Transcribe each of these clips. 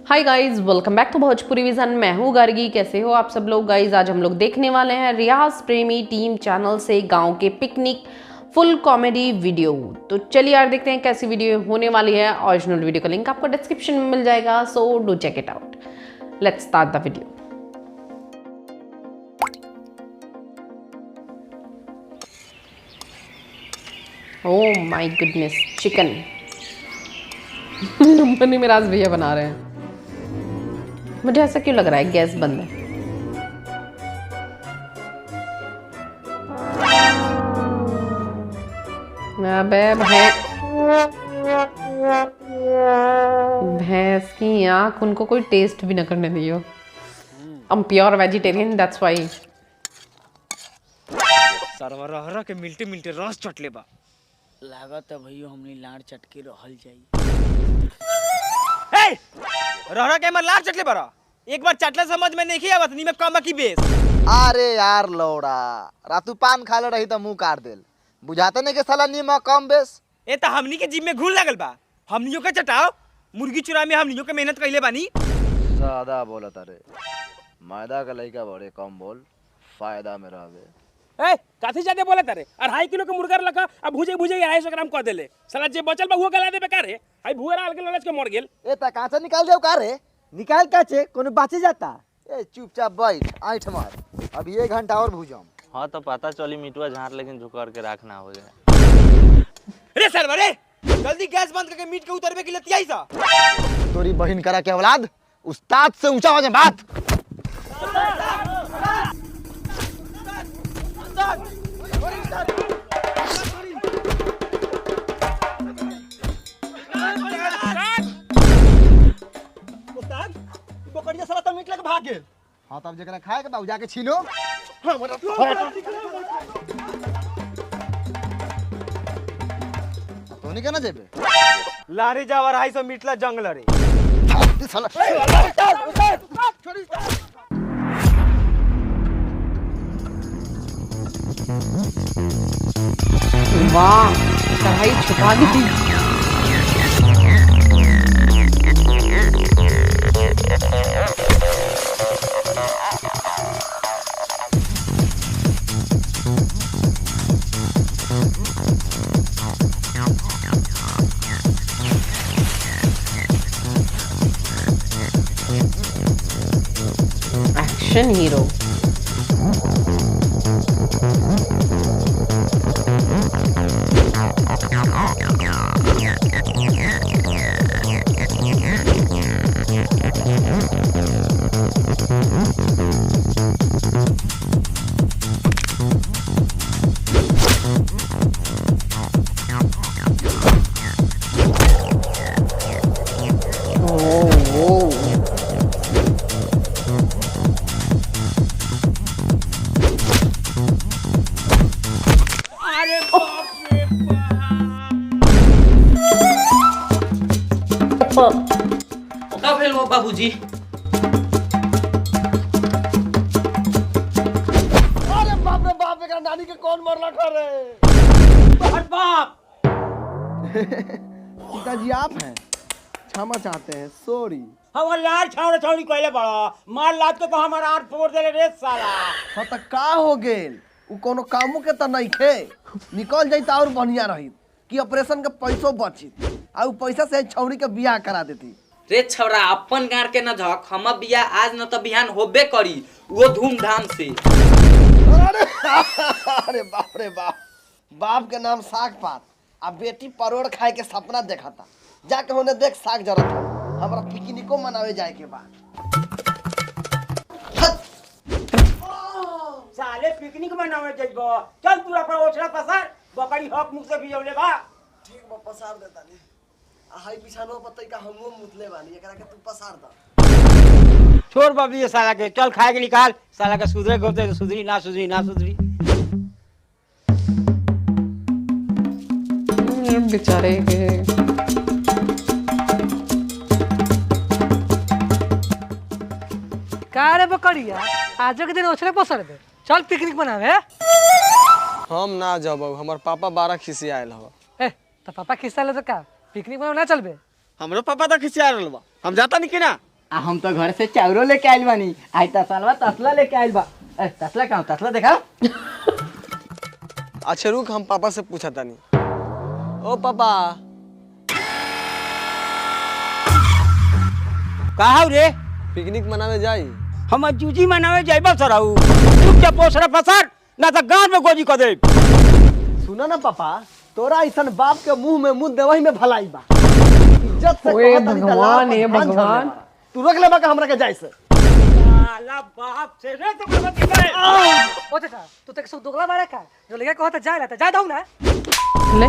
Hi guys, welcome back to Bhojpuri vision. मैं हूँ गार्गी। कैसे हो आप सब लोग? गाइज आज हम लोग देखने वाले हैं रियाज प्रेमी टीम चैनल से गांव के पिकनिक फुल कॉमेडी वीडियो। तो चलिए यार देखते हैं कैसी वीडियो होने वाली है। ओरिजिनल वीडियो का लिंक आपको डिस्क्रिप्शन में मिल जाएगा, so do check it out. Let's start the video. Oh my goodness, chicken बनी मिराज भैया बना रहे हैं। मुझे ऐसा क्यों लग रहा है गैस बंद है? अबे भैंस की आंख, उनको कोई टेस्ट भी ना करने दियो। I'm pure vegetarian, that's why. सरवरहरा के मिलते मिलते रस चटले बा। लागत है भैया हमने लाड़ चटके रहल जाई। ए! रहरा के मर लाड़ चटले बरा। एक बार चटले समझ में नहीं आवत, नी में कम की बेस। अरे यार लौड़ा, रातू पान खाले रही तो मुंह काट देल। बुझाते नहीं के साला नीम कम बेस। ए त हमनी के जिम में घुल लागल बा। हमनियो के चटाओ। मुर्गी चुरा में हमनियो के मेहनत कइले बानी। सादा बोलत अरे। मैदा का लइका बड़े कम बोल, फायदा में रहबे। ए काथी जादे बोलत रे? 2.5 किलो के मुर्गा लगा अब भुजे 250 ग्राम कर देले। साला जे बचल बा हुआ गला दे बेकार है। आई भुआ राल के लालच के मर गेल। ए त काचा निकाल देव का रे? निकाल काचे कोनो बाचे जाता। ए चुपचाप बैठ, आठ मार। अभी 1 घंटा और भूजम। हाँ तो पता चली मिटवा झाड़, लेकिन झुकर के रखना हो जाए। अरे सरवरे, जल्दी गैस बंद करके मीट के उतरबे के लतियाई सा। तोरी बहिन करा के औलाद, उस्ताद से ऊंचा हो जा बात। उस्ताद, बकरिया साला त मीट लेके भाग गेल। हां तब जकरा खाए के बा जाके छीनो। तोनी केना जेबे? लारी जावा 250 मीट ला जंगल रे। साला वाह, कढ़ाई छुपा दी। Action hero. अरे बाप रे बाप। का भेल हो बाबूजी? अरे बाप रे बाप, एकरा नानी के कौन मरला करे? बाप बाप। पिताजी आप हैं, क्षमा चाहते हैं, सॉरी। हम लाड़ छावड़ छावड़ी कहले बड़ा मार लाद के तो हमारा आठ फोड़ देले रे साला। हाँ तो का हो गेल? उ कोनो कामू के तो नहीं खे। निकल जाई तो और बढ़िया रही कि ऑपरेशन के पैसों बची आ उ पैसा से छौरी के बियाह करा देती। रे छौरा, अपन गार के न झक, हम बिया आज न तो बिहान होबे करी, वो धूमधाम से। अरे बाप रे बाप, बाप के नाम साग पात आ बेटी परोड़ खाए के सपना देखा था। जाके होने देख साग जरत हो। हमरा पिकनिको मनावे जाए के बाद। साले पिकनिक मनावे जइबो। चल तू अपन ओछरा पसार, बकरी हक मुख से भिजौले बा। ठीक बा, पसार देता नी। आ हाई पिछानो पतई का हमो मुतले बानी, एकरा के तू पसार द। छोड़ बाबू ये साला के, चल खाए के निकाल। साला के सुधरे गोते तो सुधरी ना सुधरी ना सुधरी। बेचारे के का रे बकरिया, आजो के दिन ओछरे पसर दे। चल पिकनिक मनावे। हम ना जब, हमार पापा 12 खिसियाल हवा। ए तो पापा खिस्सा ले तो का पिकनिक मनावे ना चलबे? हमरो पापा तो खिसिया रहल बा। हम जाता नहीं कि ना। आ हम तो घर से चाउरो लेके आइल बानी। आई तसलवा तसला लेके आइल बा। तसला कहाँ तसला देखा? अच्छा रुक, हम पापा से पूछा तानी। ओ पापा, कहा रे पिकनिक मनावे जाई? हम जूजी मनावे जाइबा सराऊ। चुपचाप पोसरा पसर ना तो गांव में गोजी कर दे। सुना ना पापा, तोरा ऐसा बाप के मुंह में मुंह देवही में भलाई बा। इज्जत से ओए कहत हनी त भगवान, लात हे पर कान भगवान। झड़ ले। तू रोक लेबा का हमरा के जाय से। साला बाप से रे तो मत करे। ओ चाचा तू तक सब दोगला बारे का जो लड़का कहता जाए ला जा दऊ ना। ले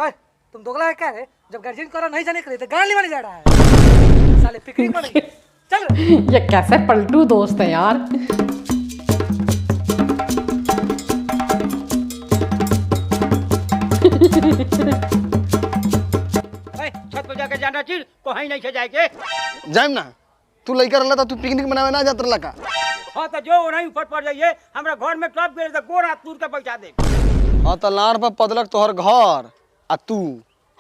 ओए तुम दोगला है क्या रे? जब गार्जियन करा नहीं जाने के लिए तो गाड़ी वाले जा रहा है साले पिकनिक पर चल। ये कैसे पलटू दोस्त है यार। छत पर जाके जाना चाहिए कहीं नहीं से जाएंगे। जाइम ना। तू लइका रहला त तू पिकनिक मनावे ना जात रहला का? हाँ तो जो नहीं ऊपर पड़ जाइए हमरा घर में ट्रक गिरे तो गोड़ हाथ टूट के पहुंचा दे। हाँ तो लाड़ पर पदलक तोहर घर आ तू,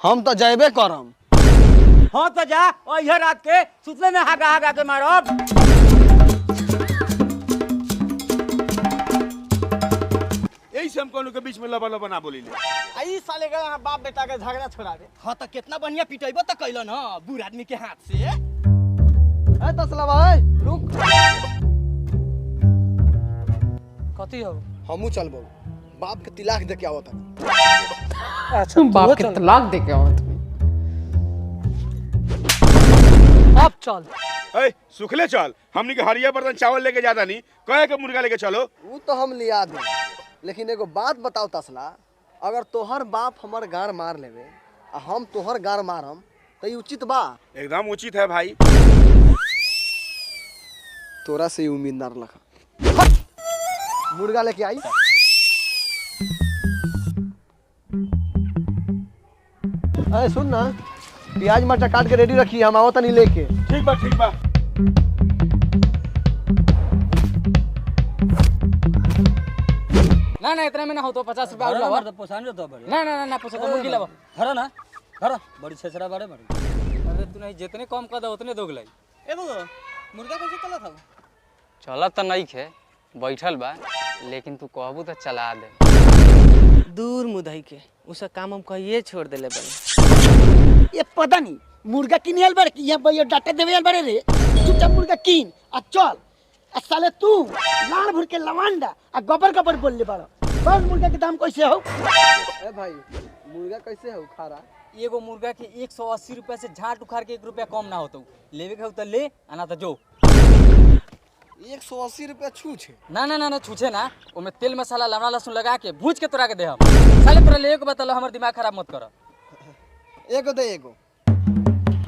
हम तो जाइबे करम। हाँ तो जा और यह रात के सुतले में हागा हागा के मारब। यही से हम कोनो के बीच में लबा लबा ना बोली ले। आई साले का बाप बेटा के झगड़ा छोड़ा दे। हाँ तो कितना बढ़िया पिटाइबो तो कैलो ना बूढ़ आदमी के हाथ से। ए तसला भाई रुक। कथी हो? हमू चलबो। बाप के तिलाक दे के आवत। अच्छा बाप के तलाक दे के आओ तुम्हें। अब चल। ए सुखले चल, हमनी के हरिया बर्तन चावल लेके जाता नहीं, कहे के मुर्गा लेके चलो। ऊ तो हम लिया दे, लेकिन एगो बात बताओ तसला, अगर तोहर बाप हमर गार मार लेवे आ हम तोहर गार मारम तो ई उचित बा? एकदम उचित है भाई। तोरा से उम्मीद ना रखा। मुर्गा लेके आई। अरे सुन ना, प्याज मरचा काट के रेडी रखी, हम आवत नहीं लेके। ठीक बा ठीक बा। ना ना इतना में ना हो तो 50 रुपया और लावा। पोसानो तो बड़े। ना ना ना ना पूछो तो मुर्गी लावा। धरो ना धरो बड़ी छेछरा बारे बड़ी। अरे तू नहीं जितने कम कर दे उतने दोगलाई। ए बगो मुर्गा कैसे चला था? चलत तो नहीं खे, बैठल बा, लेकिन तू कहबू तो चला दे। दूर मुदई के उसे काम हम कहिए छोड़ देले बड़े। ये पता नहीं मुर्गा किन आयल बारे कि यहाँ भैया डाटा देवे आयल बारे रे। चुपचाप मुर्गा किन आ चल। आ साले तू लाड़ भर के लवांडा आ गबर गबर बोल ले बाड़ा। बस मुर्गा के दाम कैसे हो? ए भाई मुर्गा कैसे हो खारा? एगो मुर्गा के 180 रुपया से झाट उखाड़ के 1 रुपया कम ना होतो। लेवे के हो तो ले आना तो जो। 180 रुपया छूछे। ना ना ना ना छूछे ना, ओमे तेल मसाला लवना लहसुन लगा के भूज के तोरा के दे हम। साले तोरा ले के बतलो हमर दिमाग खराब मत कर। एगो दे एगो।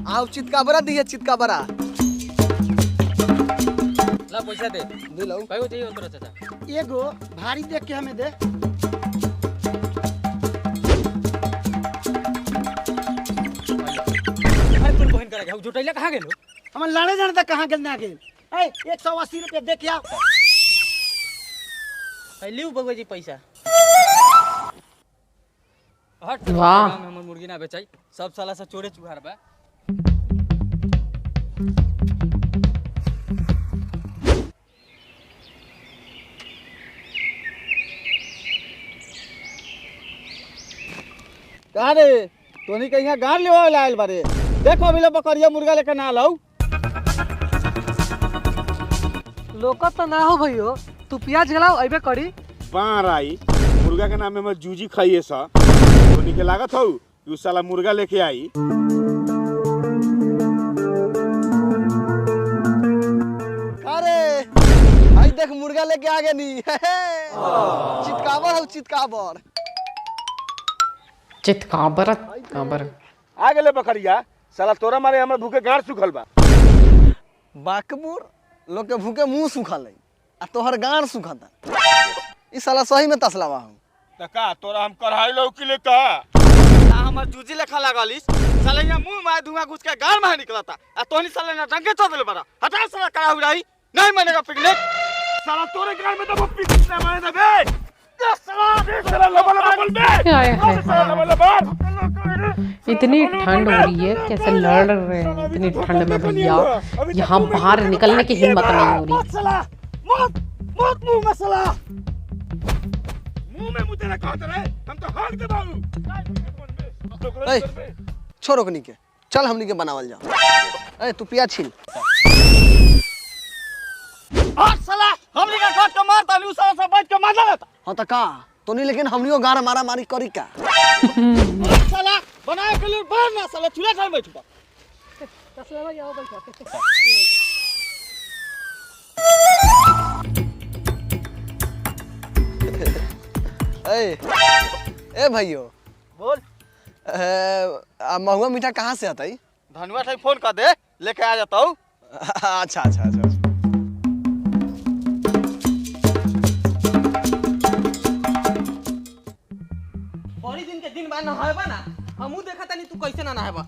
आओ चितका बरा दिए चितका बरा। ला पैसा दे। दे लो। कहियो चाहिए तोरा चाचा? एगो भारी देख के हमें दे। अरे तू बहन करा गया जुटैला कहां गेलो? हम लाड़े जाने तक कहाँ गेल ना गेल। ए 180 रुपया दे के आओ। लियो बगो जी पैसा। हट वाह। हमर मुर्गी ना बेचाई, सब साला से चोरे चुहार बा। कहाँ रे तोनी के यहाँ गाड़ लेवा आयल बारे। देखो अभी लो बकरिया मुर्गा लेकर ना लाऊ। लोकत तो ना हो भैयो, तू प्याज गलाओ अबे करी। बाहर आई मुर्गा के नाम में मैं जूजी खाइए सा, तो के लागत हो कि उस साला मुर्गा लेके आई। अरे भाई देख मुर्गा लेके आ गए नी। चितकाबर हो चितकाबर। चितकाबर काबर। आ गेले बकरिया, साला तोरा मारे हमर भूखे गाड़ सुखल बा। बाकबूर लोग के भूखे मुंह सुखल है आ तोहर गाड़ सुखता। ई साला सही में तसलावा हूं। त का तोरा हम कढ़ाई लौकी ले का? हमर जूजी लेखा लागलिस। साले यहाँ मुंह में धुआं घुस के गाड़ में निकलता। आ तोनी साले ना डंके चल देले बड़ा। हटा साला करा हुराई। नहीं मानेगा पिकनिक। साला तोरे गाड़ में तो वो पिकनिक ना माने दे बे। साला लबा लबा बोल बे। हाय हाय साला लबा लबा। इतनी ठंड हो रही है, कैसे लड़ रहे हैं इतनी ठंड में भैया। यहाँ बाहर निकलने की हिम्मत नहीं हो रही। मुंह में मुझे रखा रहे, हम तो हाथ दबाऊ। छोड़ो कनी के, चल हमनी के बनावल जा। अरे तू पिया छील। और साला हमनी का काट के मारता नहीं, साला सब बैठ के मार लेता। हाँ तो का तो नहीं, लेकिन हमनियो गार मारा मारी करी का। साला बनाए के लिए बाहर ना, साला चूल्हा पर बैठो। ए भाइयों बोल। महुआ मीठा कहाँ से आता है? धनवा से फोन कर दे, लेके आ जाता हूँ। अच्छा अच्छा अच्छा। बड़ी दिन के दिन बाद नहाएबा ना, हमहू देखा तानी तू कैसे ना नहाएबा।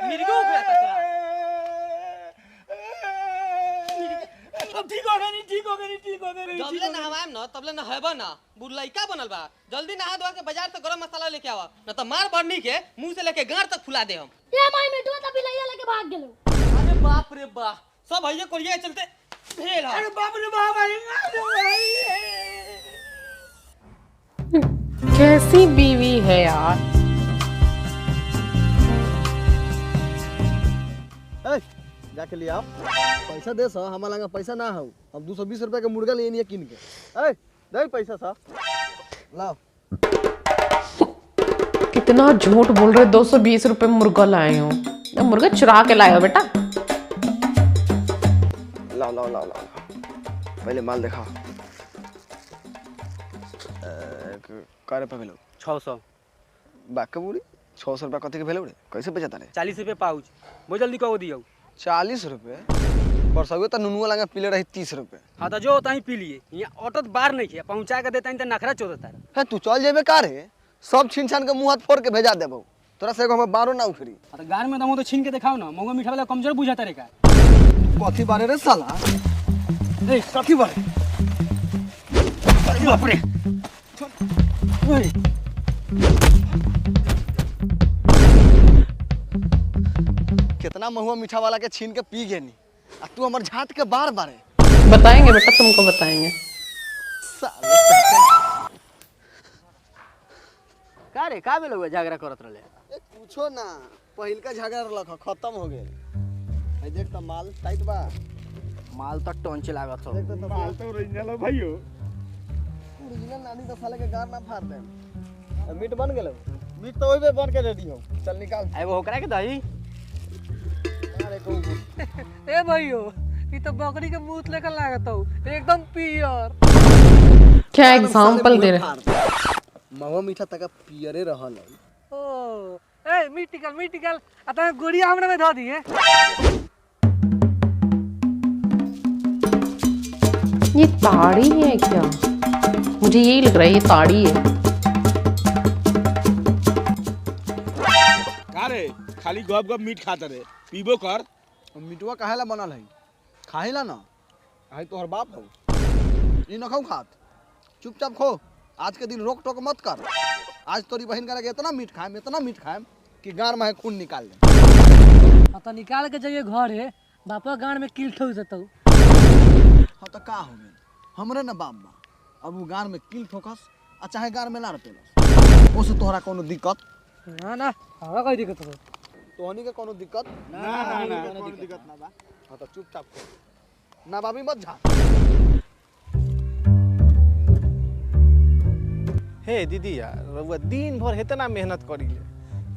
मिर्गो हो गया था तेरा। अब ठीक हो गई, ठीक हो गई, ठीक हो गई। जबले नहावाएम ना तबले नहाएबा ना। बुढ़लइका बनल बा, जल्दी नहा धोआ के बाजार से गरम मसाला लेके आवा, न तो मार बरनी के मुंह से लेके गांड तक फुला दे हम। ये माई मिठुआ तब बिलैया लेके भाग गेलो। अरे बाप रे बाप, सब भैया कोरिया के चलते भेल है। अरे बाप रे बाप, कैसी बीवी है यार। जाके ले आओ पैसा दे सा, हमारा लगा पैसा ना हो। हम 220 रुपए का मुर्गा ले नहीं किन के। दे पैसा सा, लाओ। कितना झूठ बोल रहे, 220 रुपए मुर्गा लाए हो। मुर्गा चुरा के लाए हो बेटा। लाओ लाओ लाओ लाओ, पहले माल दिखाओ। का रुपये भेलो? 600। बाका बुरी 600 रुपया कथी के भेलो रे? कैसे बेचता रे? 40 रुपए पाउच। बहुत जल्दी कहो दियो। 40 रुपए? परसवे तो नुनुआ लगा पीले रही 30 रुपए। हाँ तो जो तहीं पी लिए, यहाँ ऑटो बार नहीं है, पहुँचा के देता तो नखरा चोदता है। है तू चल जेबे का रे? सब छीन छान के मुंह हाथ फोड़ के भेजा देबो। तोरा से हम बारो ना उखरी। तो गार में दमो तो छीन के दिखाओ ना, महुआ मीठा वाला कमजोर बुझाता रे का। कथी बारे रे साला? ए कथी बारे? अरे बाप रे। कितना महुआ मीठा वाला के छीन के पी गेनी, आ तू हमर झाट के बार बारे। बताएंगे बेटा, तुमको बताएंगे। का रे का भेल झगड़ा करत रहले? पूछो ना, पहिल का झगड़ा रख खत्म हो गेल। भाई देख त माल टाइट बा। माल तक टंच लागत हो। देख त माल तो ओरिजिनल है भाइयों। ओरिजिनल नानी तो साले के गार ना फाड़ दे। मीट बन गेलो? मीट तो ओइबे बन के रेडी हो। चल निकाल। आई वो ओकरा के दही। अरे कहू ए भाइयो, ई तो बकरी के मूत लेकर लागत हो, एकदम पियर। क्या एग्जांपल दे रहे? महुआ मीठा तक पियरे रहल है। ओ ए मीट निकल आ तने गोड़िया हमरा में धो दिए। ये ताड़ी है क्या? मुझे यही लग रहा है ये ताड़ी है। का रे खाली गप गप मीट खाता रे, पीबो कर। मीटवा काहेला बनल है? खाहिला ना, आई तोहर बाप हो। ई न खाऊ खात, चुपचाप खो। आज के दिन रोक टोक मत कर। आज तोरी बहन करेगा इतना मीट खाएम कि गार में खून निकाल दे। आ तो निकाल के जाइए घर है, बापा गांड में कील ठोक देतौ। हाँ तो का हो गेल, हमरे ना बाप बा। अब वो गार में कील ठोकस आ चाहे गार में लार पेलस, ओसे तोहरा कोनो दिक्कत ना ना, हमरा कोई दिक्कत हो। तोहनी के कोनो दिक्कत ना कोनो दिक्कत ना बा। हाँ तो चुपचाप खो, ना बाबी मत झा। हे दीदी यार, रउआ दिन भर इतना मेहनत करीले,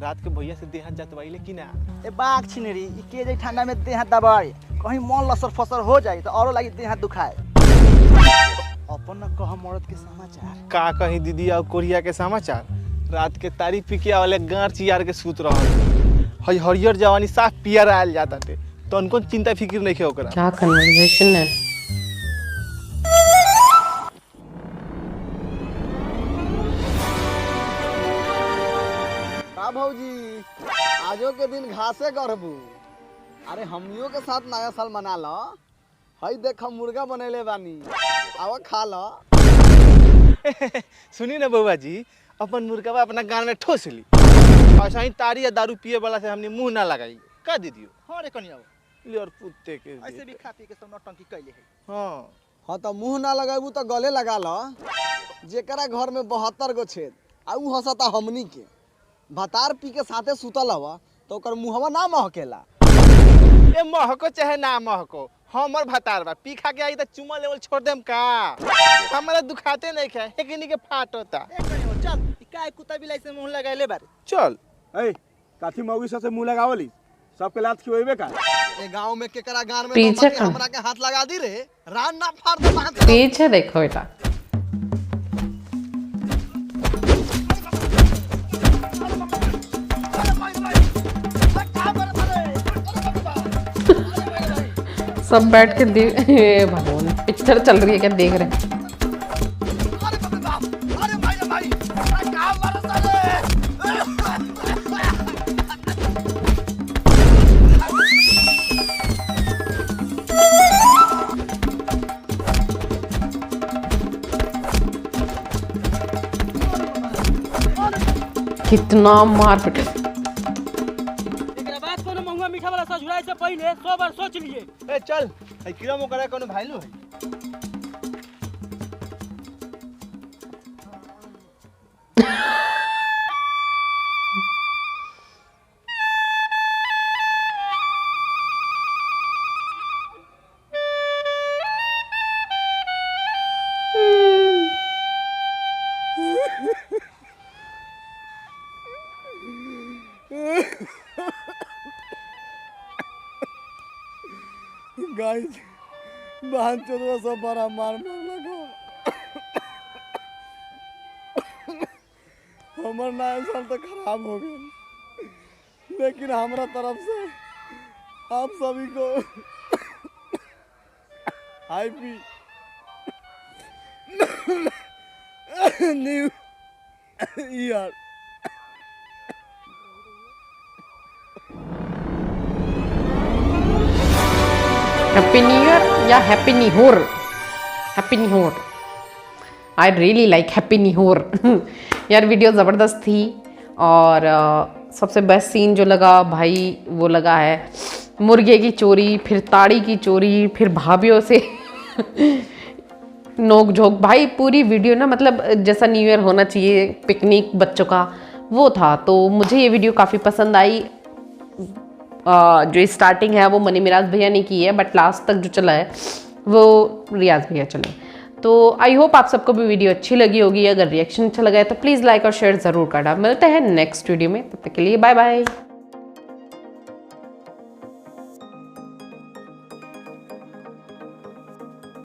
रात के भैया से देहात जतवाइले कि ना? ए बाग छिनेरी, ई के जे ठंडा में देह हाथ दबाए, कहीं मन लसर फसर हो जाए तो औरो लागी देह हाथ दुखाए। अपन न कह मरद के समाचार। का कहीं दीदी और कोरिया के समाचार? रात के तारी पी के वाले गार चियार के सूत रहल, हई हरियर जवानी साफ पियर आयल जाता थे, तो उनको चिंता फिक्र नहीं है ओकरा। क्या कन्वर्सेशन है? भौजी आजो के दिन घासे गढ़बू। अरे हमनियों के साथ नया साल मना लो। हई देख हम मुर्गा बनेले बानी, आवा खा लो। सुनी ना बउआ जी, अपन मुर्गा अपना गान में ठोस ली। ऐसा ही तारी या दारू पिए वाला से हमने मुंह ना लगाई का दीदियो। हाँ रे कनिया ले और पुत्ते के ऐसे भी खा पी के सब नौटंकी कैले है। हाँ हाँ तो मुंह ना लगाबू तो गले लगा लो। जेकरा घर में 72 गो छेद आ ऊ हंसता हमनी के भतार पी के साथे सुतल हवा तो ओकर मुहवा ना महकेला। ए महको चाहे ना महको, हमर भतार बा, पी खा के आई त चुमा लेवल छोड़ देम का। हमरा दुखाते नहीं खाए एकनी के फाट होता। चल काय कुत्ता बिलाई से मुंह लगाइले बारे। चल ए काठी मौगी से मुंह लगावली सबके लात खिवेबे का। ए गांव में केकरा गान में पीछे तो हमरा के हाथ लगा दी रे, रान ना फाड़ दे बांध। पीछे देखो बेटा। सब बैठ के भगवान पिक्चर चल रही है क्या देख रहे हैं। कितना मार पिटे। एकरा बाद कोनो महुआ मीठा वाला सजुराई से पहले 100 बार सोच लिए। ए चल ए कीड़ा मकोड़ा कोनो भाईलू है। गाइस बहन चोदवा सब बड़ा मार लगा। हमर नया साल तो खराब हो गया, लेकिन हमरा तरफ से आप सभी को happy new year. Happy new year या हैप्पी निहोर। हैप्पी निहोर। आई रियली लाइक हैप्पी निहोर। यार वीडियो ज़बरदस्त थी और सबसे बेस्ट सीन जो लगा भाई वो लगा है मुर्गे की चोरी, फिर ताड़ी की चोरी, फिर भाभीियों से नोक झोंक। भाई पूरी वीडियो ना मतलब जैसा न्यू ईयर होना चाहिए पिकनिक बच्चों का वो था। तो मुझे ये वीडियो काफ़ी पसंद आई। जो स्टार्टिंग है वो मनी मिराज भैया ने की है, बट लास्ट तक जो चला है वो रियाज भैया चले। तो आई होप आप सबको भी वीडियो अच्छी लगी होगी। अगर रिएक्शन अच्छा लगा है तो प्लीज़ लाइक और शेयर ज़रूर करना। मिलते हैं नेक्स्ट वीडियो में, तब तक के लिए बाय बाय।